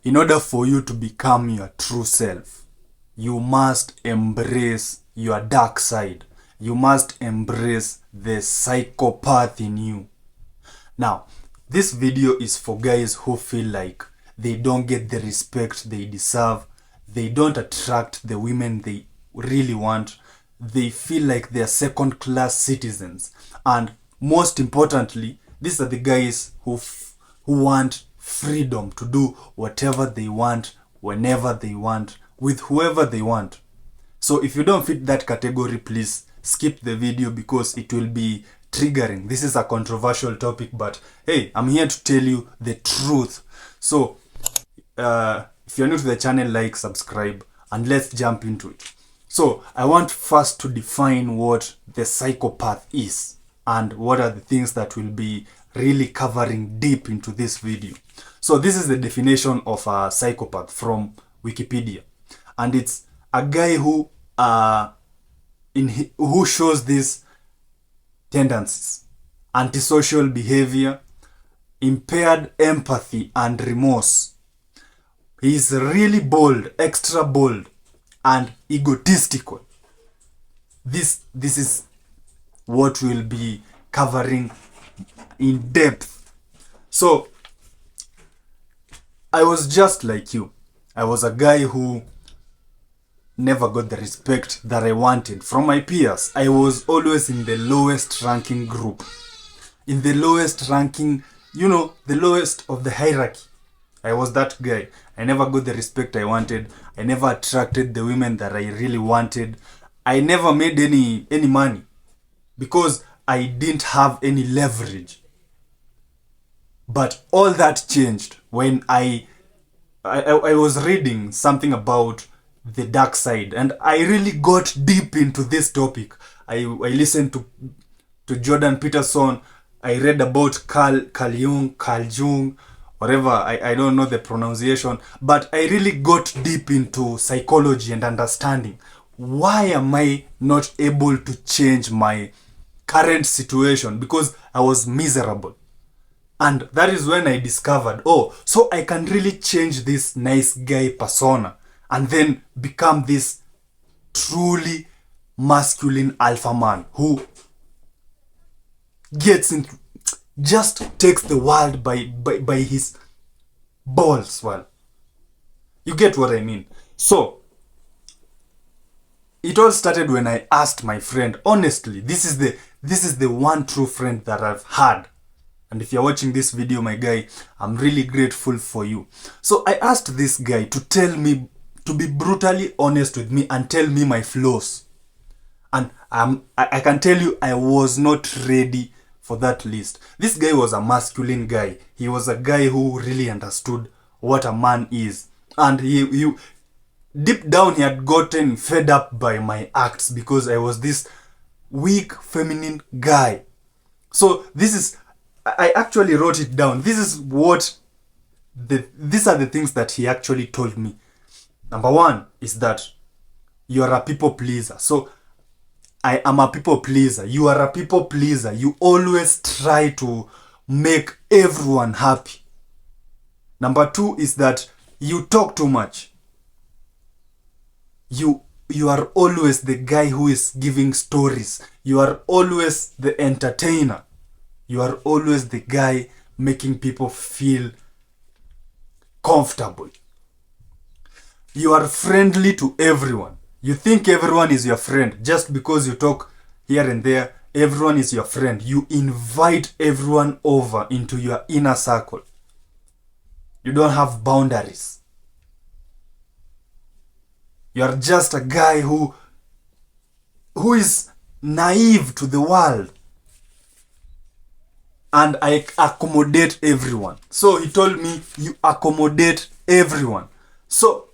In order for you to become your true self, you must embrace your dark side. You must embrace the psychopath in you. Now, this video is for guys who feel like they don't get the respect they deserve. They don't attract the women they really want. They feel like they're second-class citizens. And most importantly, these are the guys who want freedom to do whatever they want, whenever they want, with whoever they want. So if you don't fit that category, please skip the video because it will be triggering. This is a controversial topic, but hey, I'm here to tell you the truth. So if you're new to the channel, like, subscribe, and let's jump into it. So I want first to define what the psychopath is and what are the things that will be really covering deep into this video. So this is the definition of a psychopath from Wikipedia, and it's a guy who who shows these tendencies: antisocial behavior, impaired empathy and remorse. He is really bold, extra bold, and egotistical. This is what we'll be covering in depth. So I was just like you. I was a guy who never got the respect that I wanted from my peers. I was always in the lowest ranking group. In the lowest ranking, the lowest of the hierarchy. I was that guy. I never got the respect I wanted. I never attracted the women that I really wanted. I never made any money because I didn't have any leverage. But all that changed when I was reading something about the dark side, and I really got deep into this topic. I listened to Jordan Peterson. I read about Carl Jung, whatever, I don't know the pronunciation, but I really got deep into psychology and understanding. Why am I not able to change my current situation? Because I was miserable. And that is when I discovered, so I can really change this nice guy persona and then become this truly masculine alpha man who just takes the world by his balls. Well, you get what I mean. So it all started when I asked my friend. Honestly, this is the one true friend that I've had. And if you're watching this video, my guy, I'm really grateful for you. So I asked this guy to tell me, to be brutally honest with me and tell me my flaws. And I can tell you, I was not ready for that list. This guy was a masculine guy. He was a guy who really understood what a man is. And he deep down, he had gotten fed up by my acts because I was this weak, feminine guy. So I actually wrote it down. These are the things that he actually told me. Number one is that you are a people pleaser. So I am a people pleaser. You are a people pleaser. You always try to make everyone happy. Number two is that you talk too much. You are always the guy who is giving stories. You are always the entertainer. You are always the guy making people feel comfortable. You are friendly to everyone. You think everyone is your friend. Just because you talk here and there, everyone is your friend. You invite everyone over into your inner circle. You don't have boundaries. You are just a guy who is naive to the world. And I accommodate everyone. So he told me, you accommodate everyone. So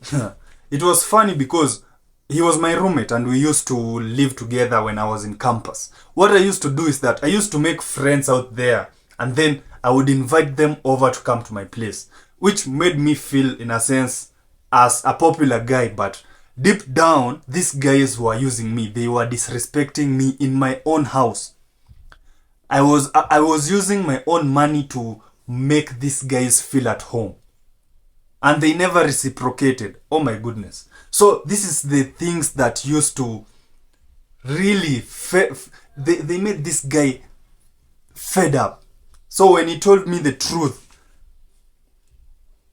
it was funny because he was my roommate and we used to live together when I was in campus. What I used to do is that I used to make friends out there and then I would invite them over to come to my place, which made me feel, in a sense, as a popular guy. But deep down, these guys were using me. They were disrespecting me in my own house. I was using my own money to make these guys feel at home. and they never reciprocated. Oh my goodness. So this is the things that used to really they made this guy fed up. So when he told me the truth,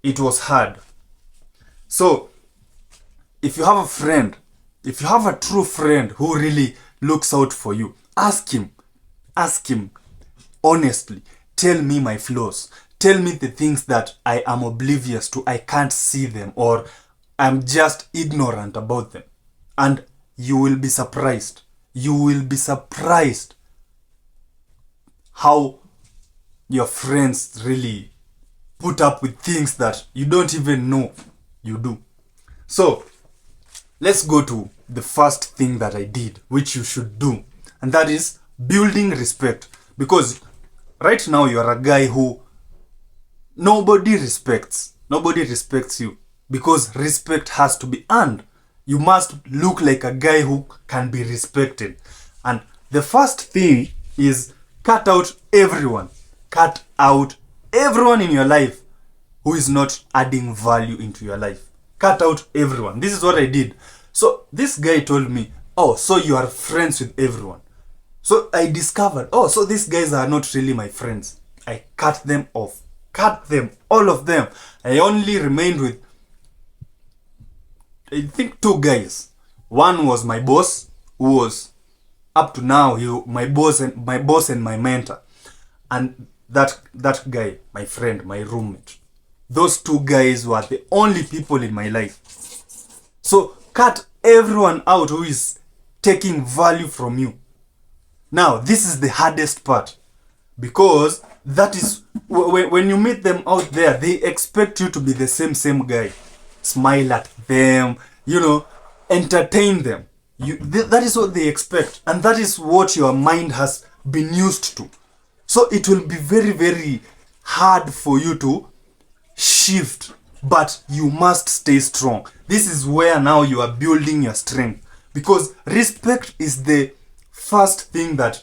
it was hard. So if you have a friend, if you have a true friend who really looks out for you, ask him honestly, tell me my flaws, tell me the things that I am oblivious to, I can't see them, or I'm just ignorant about them. And you will be surprised. You will be surprised how your friends really put up with things that you don't even know you do. So let's go to the first thing that I did, which you should do, and that is building respect. Because right now you are a guy who nobody respects you, because respect has to be earned. You must look like a guy who can be respected. And the first thing is cut out everyone in your life who is not adding value into your life. Cut out everyone. This is what I did. So this guy told me, oh, so you are friends with everyone. So I discovered, oh, so these guys are not really my friends. I cut them off. Cut them, all of them. I only remained with, I think, 2 guys. One was my boss, who was up to now my boss and my mentor. And that guy, my friend, my roommate. Those 2 guys were the only people in my life. So cut everyone out who is taking value from you. Now, this is the hardest part, because that is when you meet them out there, they expect you to be the same guy. Smile at them, entertain them. That is what they expect, and that is what your mind has been used to. So it will be very, very hard for you to shift, but you must stay strong. This is where now you are building your strength, because respect is the first thing that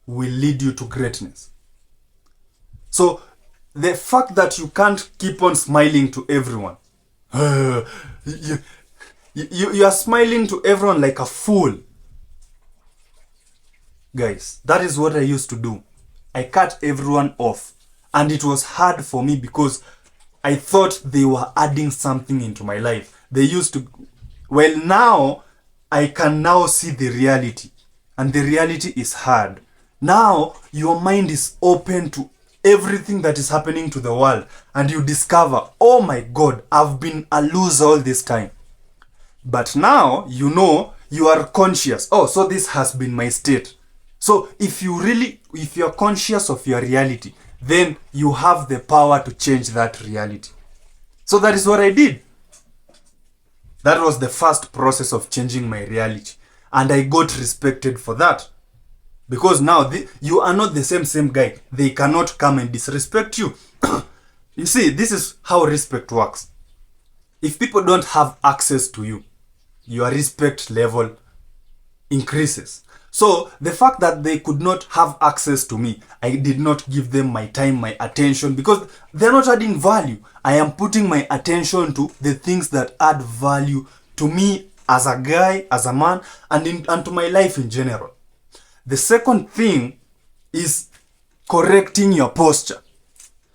will lead you to greatness. So the fact that you can't keep on smiling to everyone, you are smiling to everyone like a fool. Guys, that is what I used to do. I cut everyone off, and it was hard for me because I thought they were adding something into my life. They used to, well, now I can now see the reality, and the reality is hard. Now your mind is open to everything that is happening to the world, and you discover, oh my God, I've been a loser all this time. But now you are conscious. Oh, so this has been my state. So if you're conscious of your reality, then you have the power to change that reality. So that is what I did. That was the first process of changing my reality, and I got respected for that. Because now you are not the same guy. They cannot come and disrespect you. You see, this is how respect works. If people don't have access to you, your respect level increases. So the fact that they could not have access to me, I did not give them my time, my attention, because they're not adding value. I am putting my attention to the things that add value to me as a guy, as a man, and to my life in general. The second thing is correcting your posture.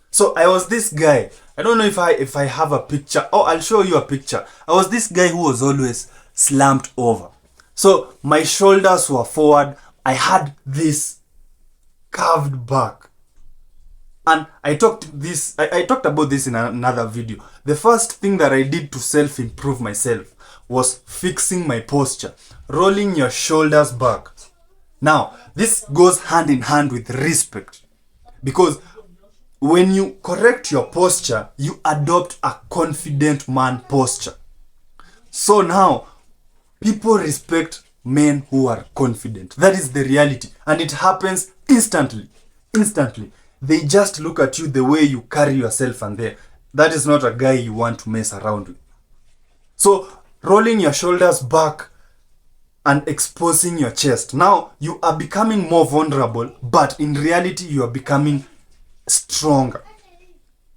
So I was this guy. I don't know if I have a picture. Oh, I'll show you a picture. I was this guy who was always slumped over. So my shoulders were forward. I had this curved back. And I talked about this in another video. The first thing that I did to self-improve myself was fixing my posture, rolling your shoulders back. Now, this goes hand in hand with respect, because when you correct your posture, you adopt a confident man posture. So now, people respect men who are confident. That is the reality, and it happens instantly. They just look at you the way you carry yourself, and that is not a guy you want to mess around with. So, rolling your shoulders back and exposing your chest. Now, you are becoming more vulnerable, but in reality, you are becoming stronger.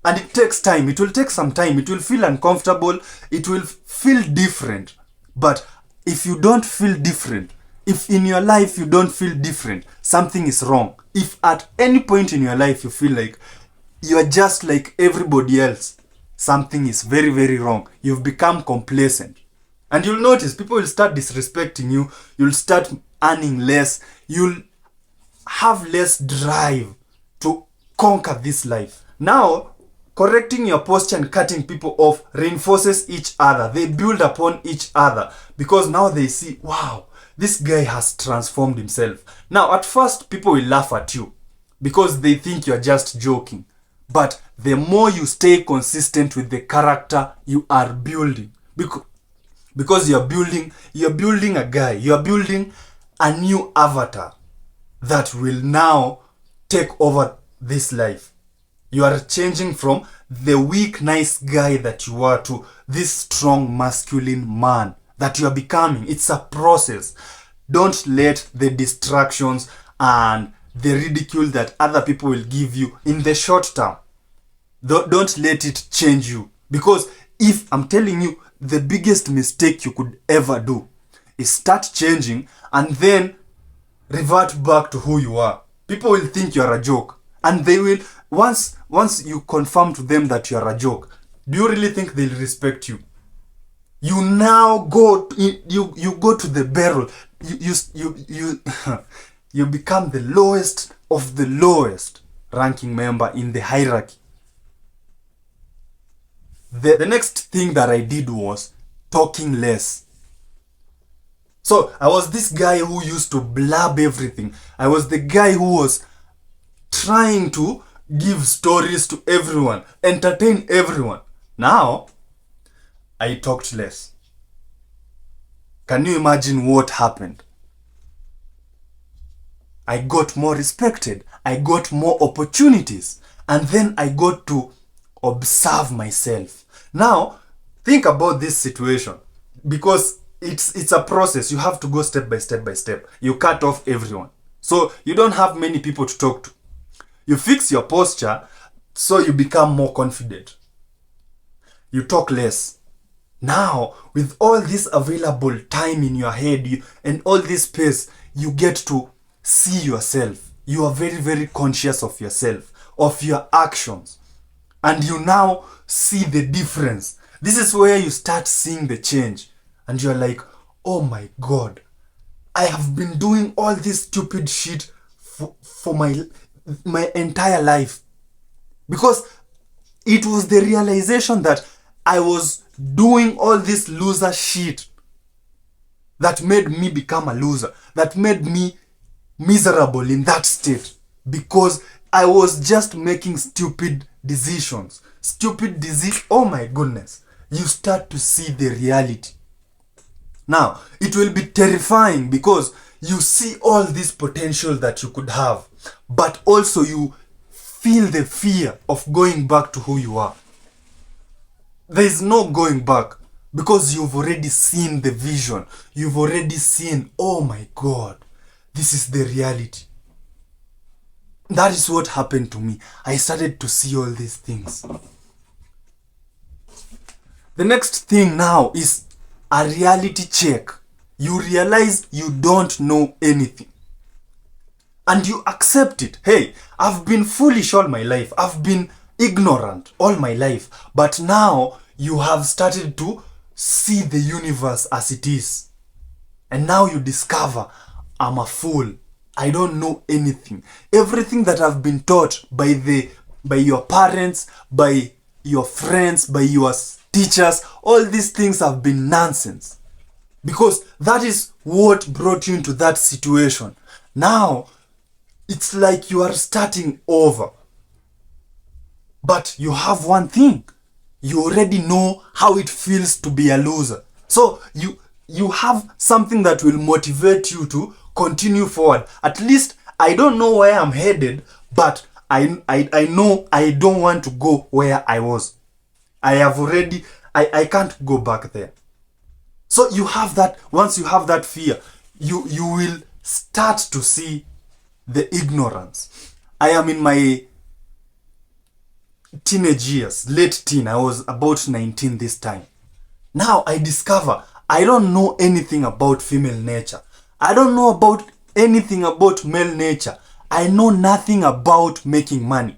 And it takes time. It will take some time. It will feel uncomfortable. It will feel different. But if you don't feel different, if in your life you don't feel different, something is wrong. If at any point in your life you feel like you are just like everybody else, something is very, very wrong. You've become complacent. And you'll notice people will start disrespecting you. You'll start earning less. You'll have less drive to conquer this life. Now, correcting your posture and cutting people off reinforces each other. They build upon each other because now they see, wow, this guy has transformed himself. Now, at first, people will laugh at you because they think you're just joking. But the more you stay consistent with the character you are building, because you're building a guy, you're building a new avatar that will now take over this life. You are changing from the weak, nice guy that you are to this strong, masculine man that you are becoming. It's a process. Don't let the distractions and the ridicule that other people will give you in the short term, don't let it change you. Because if I'm telling you, the biggest mistake you could ever do is start changing and then revert back to who you are. People will think you're a joke. And they will, once you confirm to them that you're a joke, do you really think they'll respect you? You now go, you go to the barrel. You become the lowest of the lowest ranking member in the hierarchy. The next thing that I did was talking less. So I was this guy who used to blab everything. I was the guy who was trying to give stories to everyone, entertain everyone. Now, I talked less. Can you imagine what happened? I got more respected. I got more opportunities. And then I got to observe myself. Now, think about this situation. Because it's a process. You have to go step by step by step. You cut off everyone. So you don't have many people to talk to. You fix your posture so you become more confident. You talk less. Now, with all this available time in your head and all this space, you get to see yourself. You are very, very conscious of yourself, of your actions. And you now see the difference. This is where you start seeing the change. And you're like, oh my God, I have been doing all this stupid shit for my entire life. Because it was the realization that I was doing all this loser shit that made me become a loser, that made me miserable in that state, because I was just making stupid decisions. Oh my goodness. You start to see the reality. Now, it will be terrifying because you see all this potential that you could have, but also you feel the fear of going back to who you are. There is no going back because you've already seen the vision. You've already seen, oh my God, this is the reality. That is what happened to me. I started to see all these things. The next thing now is a reality check. You realize you don't know anything. And you accept it. Hey, I've been foolish all my life. I've been ignorant all my life. But now you have started to see the universe as it is. And now you discover, I'm a fool. I don't know anything. Everything that I've been taught by your parents, by your friends, by your teachers, all these things have been nonsense. Because that is what brought you into that situation. Now, it's like you are starting over. But you have one thing. You already know how it feels to be a loser. So you have something that will motivate you to continue forward. At least I don't know where I'm headed, but I know I don't want to go where I was. I can't go back there. So you have that. Once you have that fear, you will start to see the ignorance. I am in teenage years, late teen. I was about 19 this time. Now I discover I don't know anything about female nature. I don't know about anything about male nature. I know nothing about making money.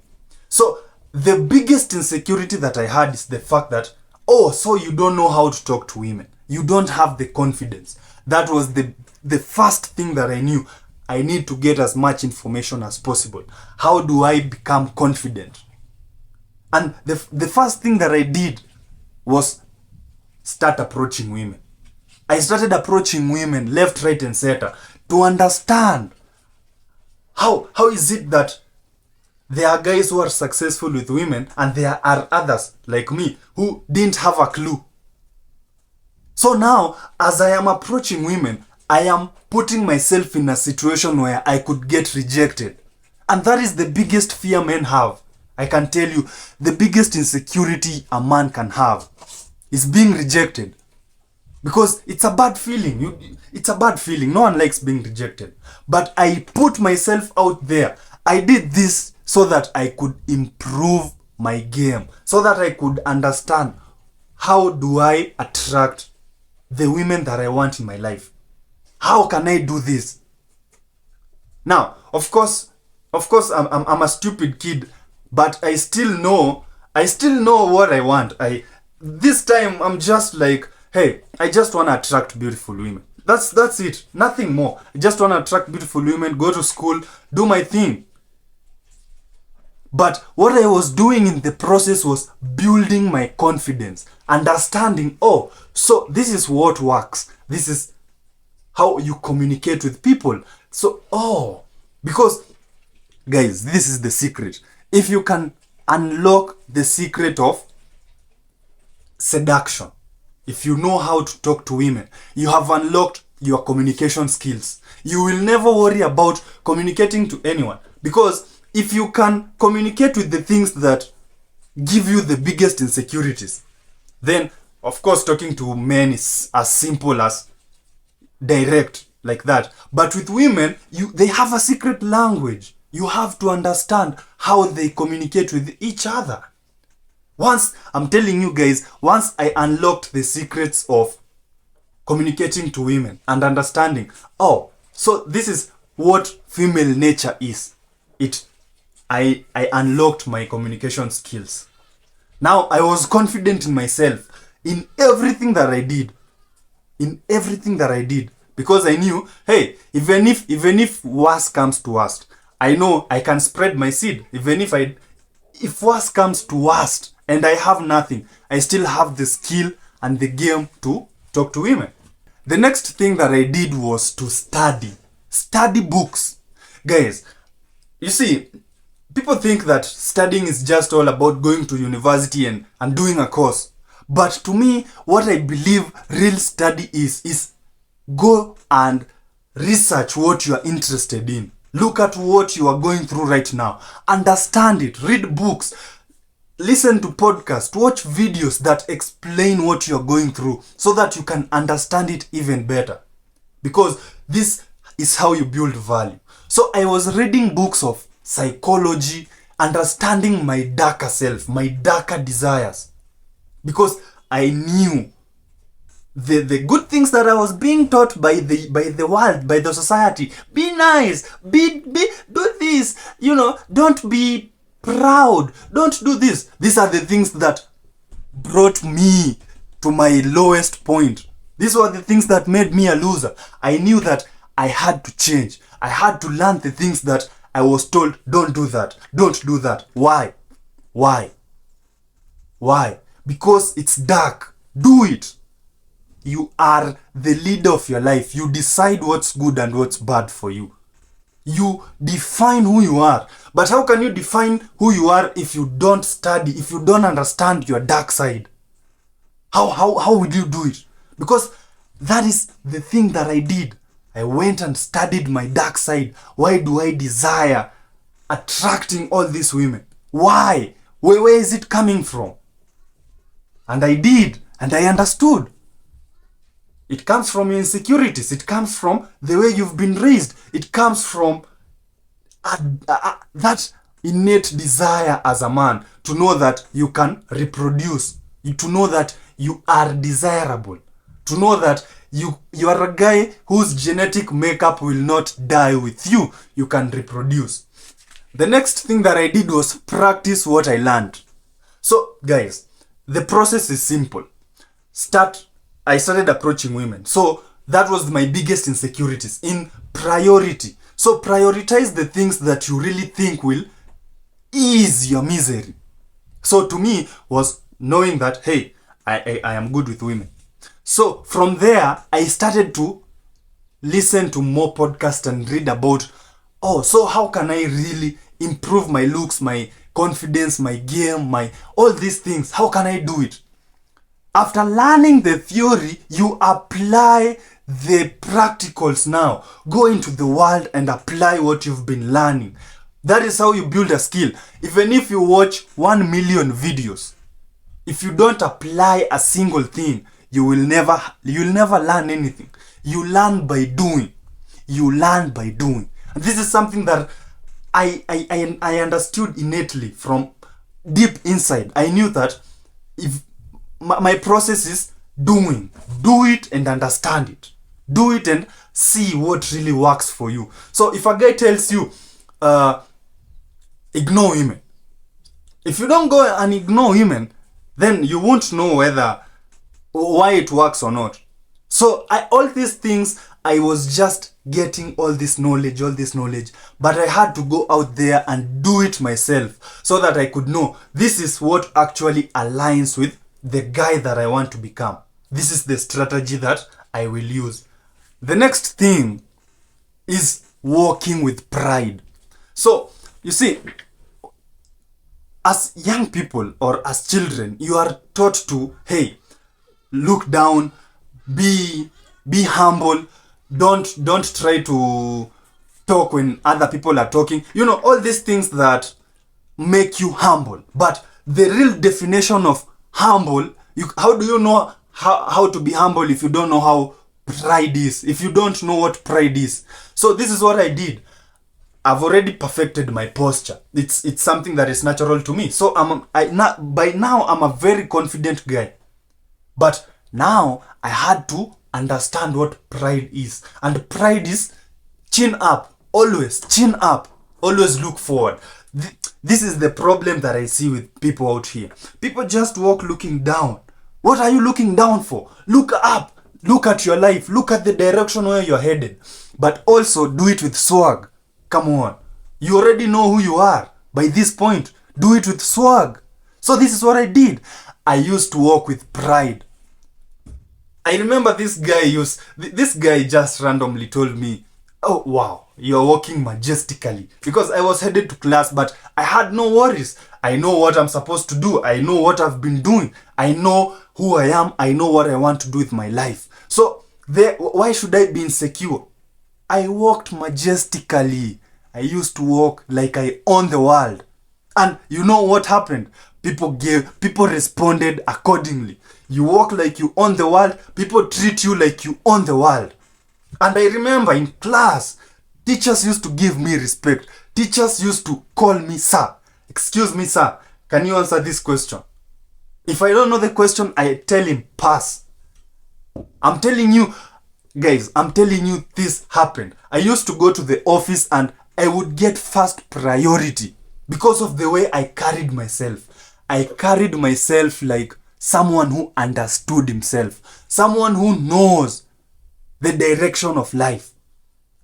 So the biggest insecurity that I had is the fact that, oh, so you don't know how to talk to women. You don't have the confidence. That was the first thing that I knew. I need to get as much information as possible. How do I become confident? And the first thing that I did was start approaching women. I started approaching women left, right, and center to understand how is it that there are guys who are successful with women and there are others like me who didn't have a clue. So now, as I am approaching women, I am putting myself in a situation where I could get rejected. And that is the biggest fear men have. I can tell you, the biggest insecurity a man can have is being rejected. Because it's a bad feeling. It's a bad feeling. No one likes being rejected. But I put myself out there. I did this so that I could improve my game. So that I could understand, how do I attract the women that I want in my life? How can I do this? Now, of course, I'm a stupid kid, but I still know what I want. This time I'm just like, hey, I just want to attract beautiful women. That's it. Nothing more. I just want to attract beautiful women, go to school, do my thing. But what I was doing in the process was building my confidence, understanding, oh, so this is what works. This is how you communicate with people. So, because, guys, this is the secret. If you can unlock the secret of seduction, if you know how to talk to women, you have unlocked your communication skills. You will never worry about communicating to anyone. Because if you can communicate with the things that give you the biggest insecurities, then, of course, talking to men is as simple as direct, like that. But with women, they have a secret language. You have to understand how they communicate with each other. I'm telling you guys, once I unlocked the secrets of communicating to women and understanding, oh, so this is what female nature is. I unlocked my communication skills. Now I was confident in myself, in everything that I did. Because I knew, hey, even if worse comes to worst, I know I can spread my seed. If worse comes to worst and I have nothing, I still have the skill and the game to talk to women. The next thing that I did was to study books. Guys, you see, people think that studying is just all about going to university and doing a course. But to me, what I believe real study is go and research what you are interested in. Look at what you are going through right now. Understand it. Read books. Listen to podcasts. Watch videos that explain what you are going through so that you can understand it even better. Because this is how you build value. So I was reading books of psychology, understanding my darker self, my darker desires. Because I knew the good things that I was being taught by the world, by the society. Be nice, do this, don't be proud, don't do this. These are the things that brought me to my lowest point. These were the things that made me a loser. I knew that I had to change. I had to learn the things that I was told, don't do that. Why? Because it's dark. Do it. You are the leader of your life. You decide what's good and what's bad for you. You define who you are. But how can you define who you are if you don't study, if you don't understand your dark side? How would you do it? Because that is the thing that I did. I went and studied my dark side. Why do I desire attracting all these women? Why? Where is it coming from? And I did. And I understood. It comes from insecurities. It comes from the way you've been raised. It comes from that innate desire as a man to know that you can reproduce, to know that you are desirable, to know that you are a guy whose genetic makeup will not die with you. You can reproduce. The next thing that I did was practice what I learned. So, guys, the process is simple. I started approaching women. So, that was my biggest insecurities in priority. So, prioritize the things that you really think will ease your misery. So, to me, was knowing that, hey, I am good with women. So, from there, I started to listen to more podcasts and read about, so how can I really improve my looks, my confidence, my game, all these things? How can I do it? After learning the theory, you apply the practicals now. Go into the world and apply what you've been learning. That is how you build a skill. Even if you watch 1 million videos, if you don't apply a single thing, you'll never learn anything. You learn by doing. And this is something that I understood innately from deep inside. I knew that if my process is doing, do it and understand it. Do it and see what really works for you. So if a guy tells you, ignore women, if you don't go and ignore women, then you won't know why it works or not. So all these things, I was just getting all this knowledge, but I had to go out there and do it myself so that I could know this is what actually aligns with the guy that I want to become. This is the strategy that I will use. The next thing is walking with pride. So, you see, as young people or as children, you are taught to, hey, look down, be humble, don't try to talk when other people are talking. All these things that make you humble. But the real definition of humble, how do you know how to be humble if you don't know how pride is, if you don't know what pride is? So this is what I did. I've already perfected my posture. It's something that is natural to me. So by now I'm a very confident guy. But now I had to understand what pride is. And pride is chin up. Always chin up. Always look forward. This is the problem that I see with people out here. People just walk looking down. What are you looking down for? Look up. Look at your life. Look at the direction where you're headed. But also do it with swag. Come on. You already know who you are. By this point, do it with swag. So this is what I did. I used to walk with pride. I remember this guy just randomly told me, oh wow, you're walking majestically. Because I was headed to class, but I had no worries. I know what I'm supposed to do. I know what I've been doing. I know who I am. I know what I want to do with my life. So why should I be insecure? I walked majestically. I used to walk like I own the world. And you know what happened? People responded accordingly. You walk like you own the world, people treat you like you own the world. And I remember in class, teachers used to give me respect. Teachers used to call me sir. Excuse me, sir, can you answer this question? If I don't know the question, I tell him pass. I'm telling you, guys, this happened. I used to go to the office and I would get first priority because of the way I carried myself. I carried myself like someone who understood himself, someone who knows the direction of life.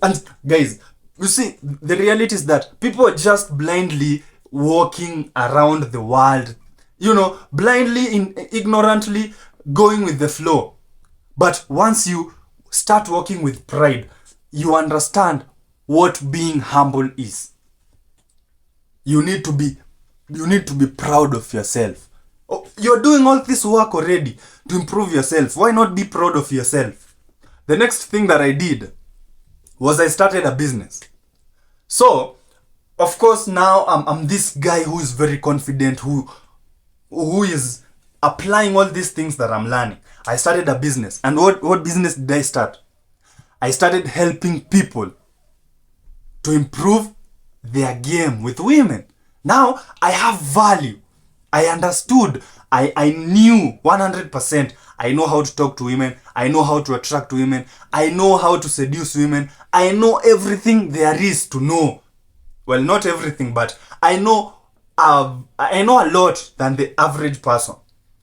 And guys, you see, the reality is that people are just blindly walking around the world, blindly, ignorantly going with the flow. But once you start walking with pride, you understand what being humble is. You need to be proud of yourself. You're doing all this work already to improve yourself. Why not be proud of yourself? The next thing that I did was I started a business. So, of course, now I'm this guy who is very confident, who is applying all these things that I'm learning. I started a business. And what business did I start? I started helping people to improve their game with women. Now I have value. I understood. I knew 100%. I know how to talk to women. I know how to attract women. I know how to seduce women. I know everything there is to know. Well, not everything, but I know a lot than the average person.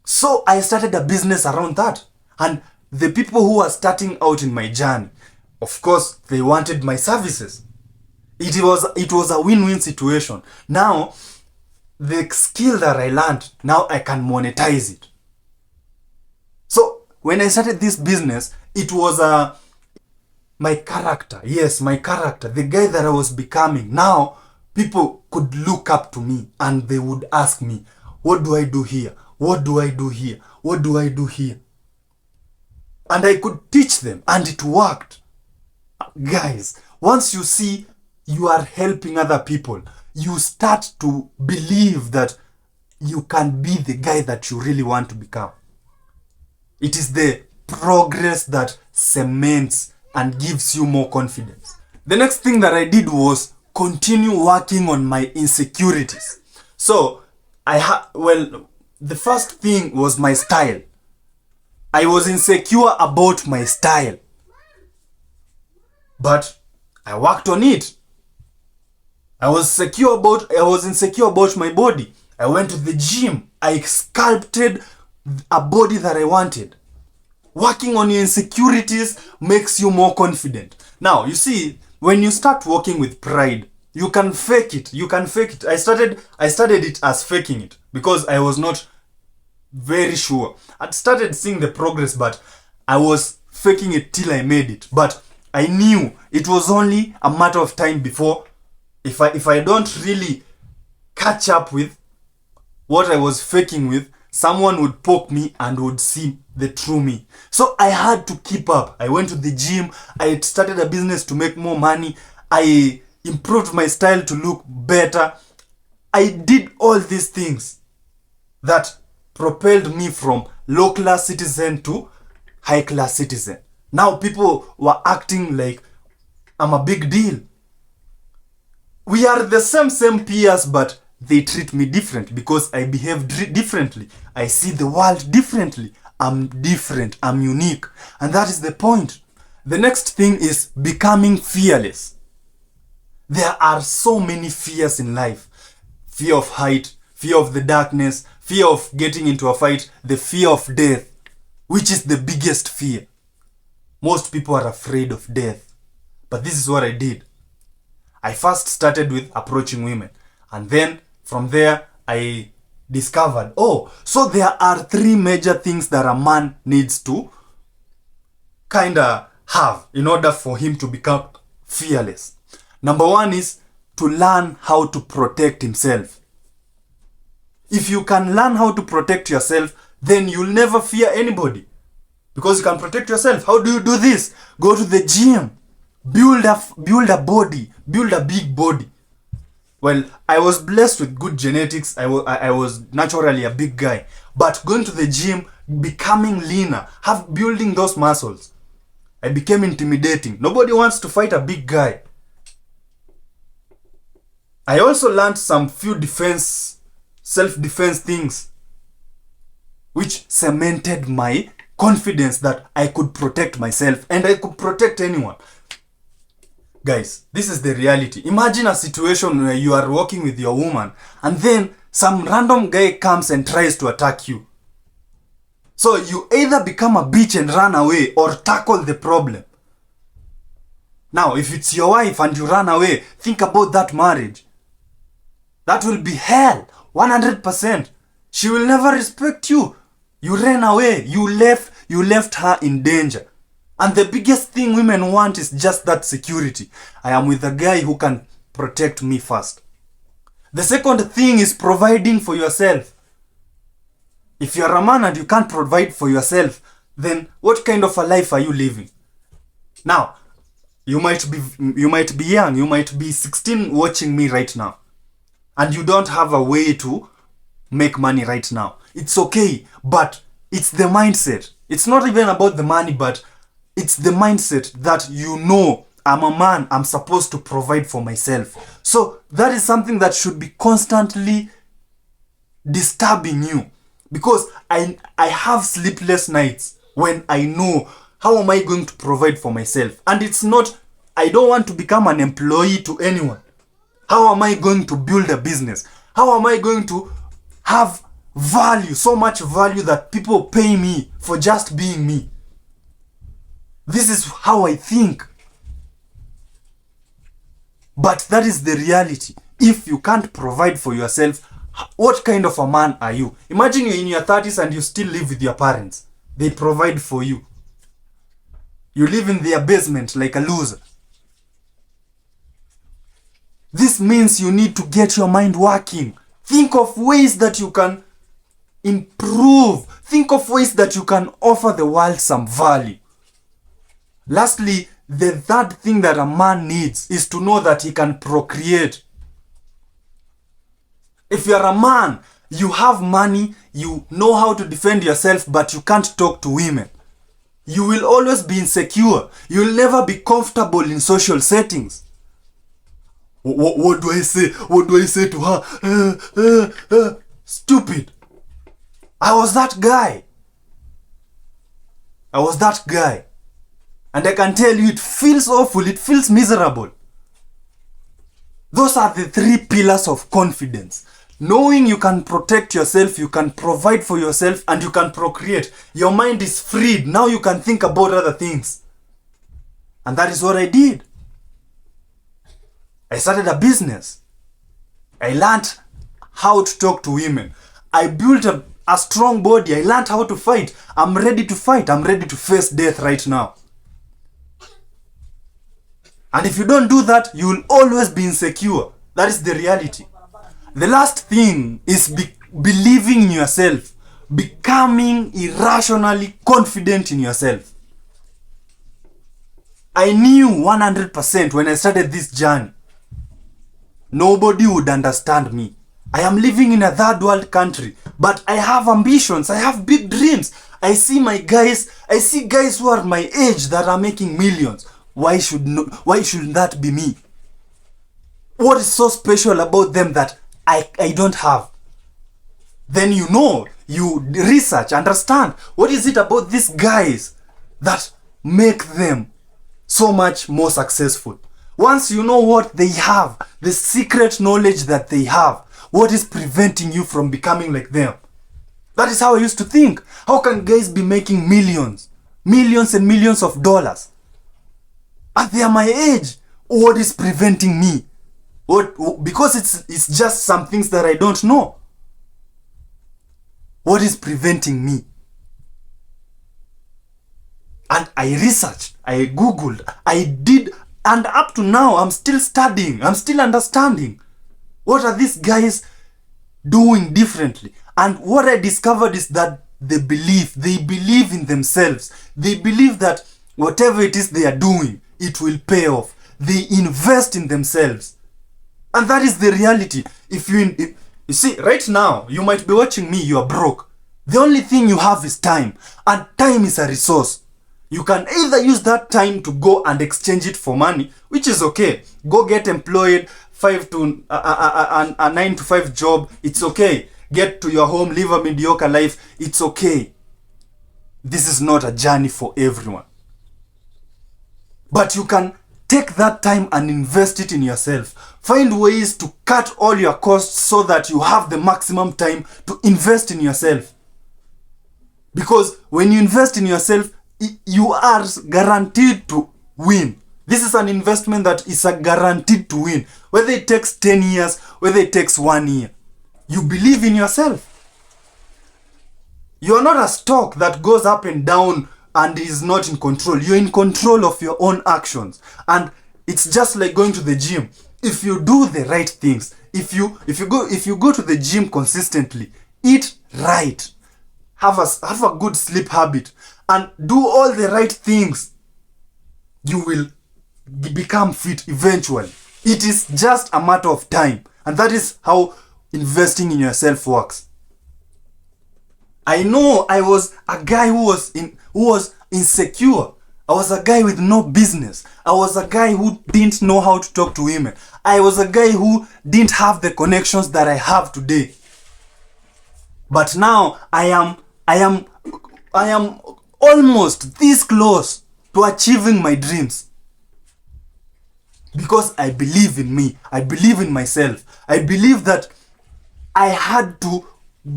So I started a business around that. And the people who are starting out in my journey, of course, they wanted my services. It was a win-win situation. Now, the skill that I learned, now I can monetize it. So when I started this business, it was my character. Yes, my character. The guy that I was becoming. Now, people could look up to me and they would ask me, what do I do here? What do I do here? What do I do here? And I could teach them, and it worked. Guys, once you see you are helping other people, you start to believe that you can be the guy that you really want to become. It is the progress that cements and gives you more confidence. The next thing that I did was continue working on my insecurities. So, the first thing was my style. I was insecure about my style. But I worked on it. I was insecure about my body. I went to the gym. I sculpted a body that I wanted. Working on your insecurities makes you more confident. Now, you see, when you start working with pride, you can fake it. I started it as faking it because I was not very sure. I'd started seeing the progress, but I was faking it till I made it. But I knew it was only a matter of time before, if I don't really catch up with what I was faking with, someone would poke me and would see the true me. So I had to keep up. I went to the gym. I started a business to make more money. I improved my style to look better. I did all these things that propelled me from low-class citizen to high-class citizen. Now people were acting like I'm a big deal. We are the same peers, but they treat me different because I behave differently. I see the world differently. I'm different. I'm unique. And that is the point. The next thing is becoming fearless. There are so many fears in life. Fear of height, fear of the darkness, fear of getting into a fight, the fear of death, which is the biggest fear. Most people are afraid of death. But this is what I did. I first started with approaching women. And then from there, I discovered, so there are 3 major things that a man needs to have in order for him to become fearless. Number 1 is to learn how to protect himself. If you can learn how to protect yourself, then you'll never fear anybody. Because you can protect yourself. How do you do this? Go to the gym. Build a body. Build a big body. Well, I was blessed with good genetics. I was naturally a big guy. But going to the gym, becoming leaner, building those muscles, I became intimidating. Nobody wants to fight a big guy. I also learned some few self-defense things, which cemented my confidence that I could protect myself and I could protect anyone. Guys, this is the reality. Imagine a situation where you are walking with your woman and then some random guy comes and tries to attack you. So you either become a bitch and run away or tackle the problem. Now, if it's your wife and you run away, think about that marriage. That will be hell, 100%. She will never respect you. You ran away. You left her in danger. And the biggest thing women want is just that security. I am with a guy who can protect me first. The second thing is providing for yourself. If you're a man and you can't provide for yourself, then what kind of a life are you living? Now, you might be young. You might be 16 watching me right now. And you don't have a way to make money right now. It's okay, but it's the mindset. It's not even about the money, but it's the mindset that you know I'm a man, I'm supposed to provide for myself. So that is something that should be constantly disturbing you, because I have sleepless nights when I know, how am I going to provide for myself? And it's not, I don't want to become an employee to anyone. How am I going to build a business? How am I going to have value, so much value that people pay me for just being me? This is how I think. But that is the reality. If you can't provide for yourself, what kind of a man are you? Imagine you're in your 30s and you still live with your parents. They provide for you. You live in their basement like a loser. This means you need to get your mind working. Think of ways that you can improve. Think of ways that you can offer the world some value. Lastly, the third thing that a man needs is to know that he can procreate. If you're a man, you have money, you know how to defend yourself, but you can't talk to women. You will always be insecure. You'll never be comfortable in social settings. What do I say? What do I say to her? Stupid. I was that guy. And I can tell you, it feels awful. It feels miserable. Those are the 3 pillars of confidence. Knowing you can protect yourself, you can provide for yourself, and you can procreate. Your mind is freed. Now you can think about other things. And that is what I did. I started a business. I learned how to talk to women. I built a strong body. I learned how to fight. I'm ready to fight. I'm ready to face death right now. And if you don't do that, you will always be insecure. That is the reality. The last thing is believing in yourself. Becoming irrationally confident in yourself. I knew 100% when I started this journey, nobody would understand me. I am living in a third world country, but I have ambitions. I have big dreams. I see guys who are my age that are making millions. Why should that be me? What is so special about them that I don't have? Then you research, understand, what is it about these guys that make them so much more successful? Once you know what they have, the secret knowledge that they have, what is preventing you from becoming like them? That is how I used to think. How can guys be making millions and millions of dollars? And they are my age. What is preventing me? Because it's just some things that I don't know. What is preventing me? And I researched, I googled, I did, and up to now I'm still studying, I'm still understanding. What are these guys doing differently? And what I discovered is that they believe in themselves. They believe that whatever it is they are doing, it will pay off. They invest in themselves. And that is the reality. If you see, right now, you might be watching me, you are broke. The only thing you have is time. And time is a resource. You can either use that time to go and exchange it for money, which is okay. Go get employed, a 9 to 5 job, it's okay. Get to your home, live a mediocre life, it's okay. This is not a journey for everyone. But you can take that time and invest it in yourself. Find ways to cut all your costs so that you have the maximum time to invest in yourself. Because when you invest in yourself, you are guaranteed to win. This is an investment that is guaranteed to win. Whether it takes 10 years, whether it takes 1 year. You believe in yourself. You are not a stock that goes up and down and is not in control. You're in control of your own actions. And it's just like going to the gym. If you do the right things, if you go to the gym consistently, eat right, have a good sleep habit, and do all the right things, you will become fit eventually. It is just a matter of time. And that is how investing in yourself works. I know I was a guy who was insecure. I was a guy with no business. I was a guy who didn't know how to talk to women. I was a guy who didn't have the connections that I have today. But now I am almost this close to achieving my dreams. Because I believe in me. I believe in myself. I believe that I had to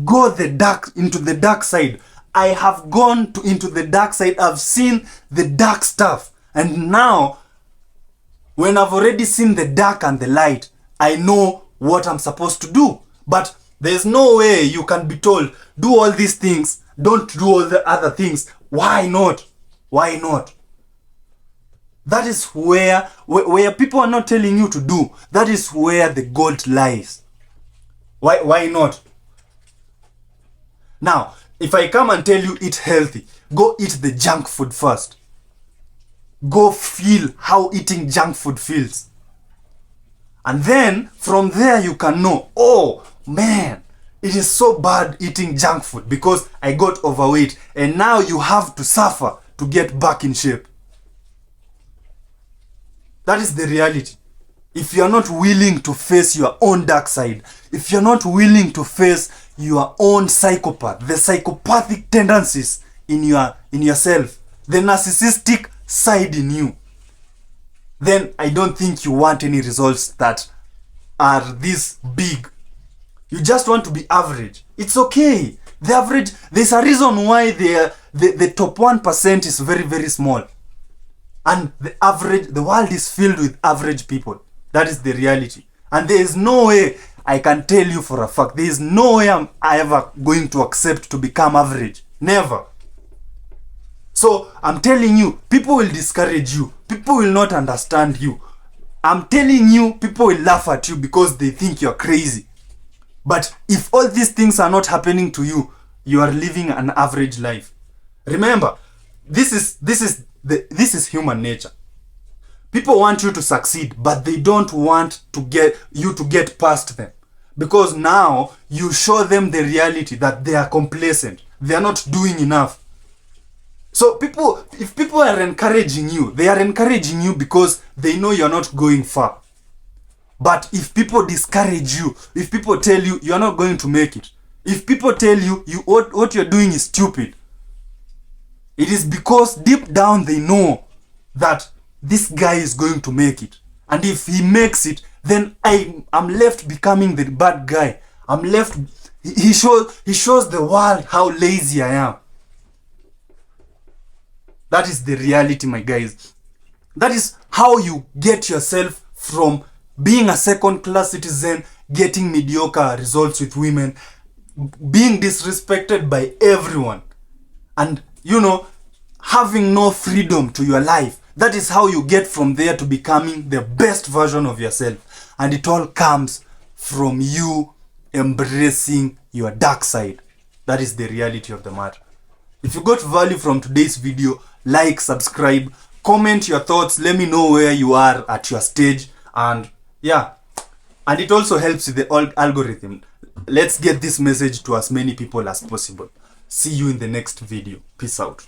go into the dark side. I have gone into the dark side. I've seen the dark stuff. And now, when I've already seen the dark and the light, I know what I'm supposed to do. But there's no way you can be told, do all these things, don't do all the other things. Why not? Why not? That is where people are not telling you to do. That is where the gold lies. Why not? Now, if I come and tell you eat healthy, go eat the junk food first. Go feel how eating junk food feels. And then from there you can know, oh man, it is so bad eating junk food because I got overweight and now you have to suffer to get back in shape. That is the reality. If you are not willing to face your own dark side, if you're not willing to face your own psychopath, the psychopathic tendencies in yourself, the narcissistic side in you, then I don't think you want any results that are this big. You just want to be average. It's okay. The average, there's a reason why the top 1% is very, very small. And the world is filled with average people. That is the reality. And there is no way I can tell you for a fact, there is no way I'm ever going to accept to become average. Never. So I'm telling you, people will discourage you. People will not understand you. I'm telling you, people will laugh at you because they think you're crazy. But if all these things are not happening to you, you are living an average life. Remember, this is human nature. People want you to succeed, but they don't want to get past them. Because now you show them the reality that they are complacent. They are not doing enough. So if people are encouraging you, they are encouraging you because they know you're not going far. But if people discourage you, if people tell you you're not going to make it, if people tell you what you're doing is stupid, it is because deep down they know that this guy is going to make it. And if he makes it, then I'm left becoming the bad guy. I'm left, he shows the world how lazy I am. That is the reality, my guys. That is how you get yourself from being a second-class citizen, getting mediocre results with women, being disrespected by everyone, and, having no freedom to your life. That is how you get from there to becoming the best version of yourself. And it all comes from you embracing your dark side. That is the reality of the matter. If you got value from today's video, like, subscribe, comment your thoughts, let me know where you are at your stage, and and it also helps with the algorithm. Let's get this message to as many people as possible. See you in the next video. Peace out.